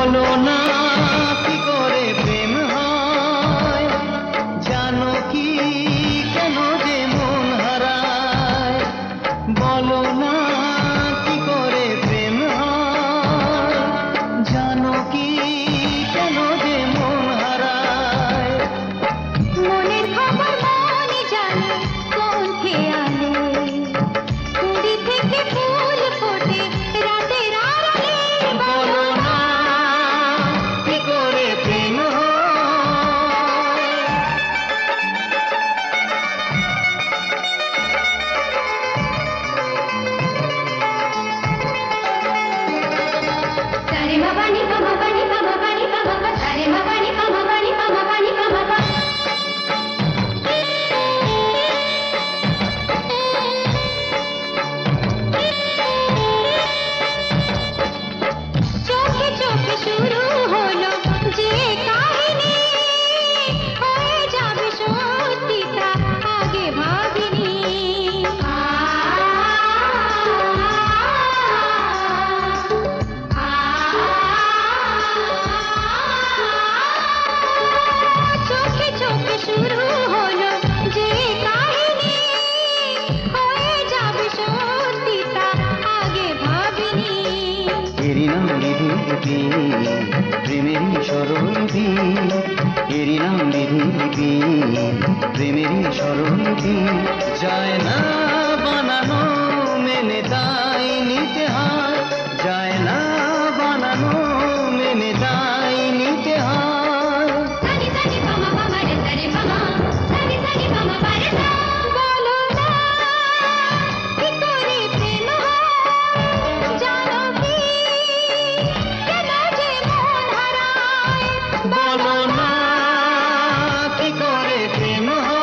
বলো না কি করে প্রেম হয়, জানো কি কেন যে মন হারায়। বলো না কি করে প্রেম হয়, জানো কি কেন যে মন হারায়। মনের খবর মনে জানে কোন খেয়ালে, কুড়ি থেকে ফুল ফোটে রাতের আড়ালে। বলো না কি করে প্রেম হয়। সারে বাবা নি বাবা বানি বাবা বানি বাবা সারে বাবা নি বাবা বানি বাবা বানি বাবা। চোখে চোখে শুরু হলো যে কাহিনী, হয়ে যাবে সত্যি তা আগে ভাবিনি। চোখে চোখে শুরু হলো যে কাহিনী, হয়ে যাবে সত্যি তা আগে ভাবিনি। এরি নাম বিধি লিপি, প্রেমেরই স্বরলিপি। এরি নাম বিধি লিপি, প্রেমেরই স্বরলিপি। যায় না বানানো মেনে তাই নিতে হয়, যায় না বানানো মেনে তাই নিতে হয়। সানি সানি বাবা বাবা রে সারে বাবা, সানি সানি বাবা বাবা রে সা। বলো না কি করে প্রেম হয়, জানো কি কেন যে মন হারায়। বলো না কি করে প্রেম হয়।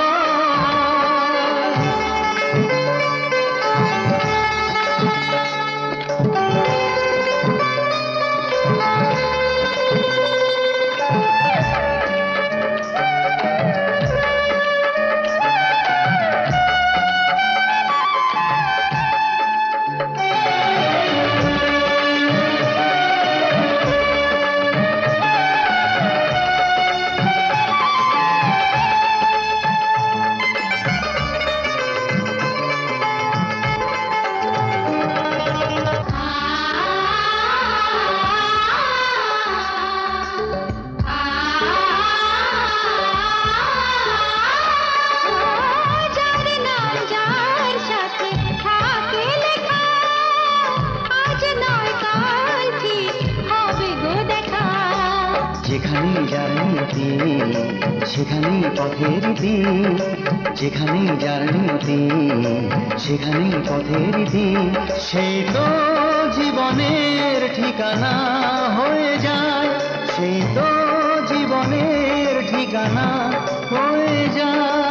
যার নাম যার সাথে থাকে লেখা, আজ নয় কাল ঠিক হবে গো দেখা। যেখানে যার নিয়তি সেখানেই পথের দিন, যেখানে যার নিয়তি সেখানেই পথের দিন। সেই তো জীবনের ঠিকানা হয়ে যায়, সেই তো জীবনের ঠিকানা হয়ে যায়।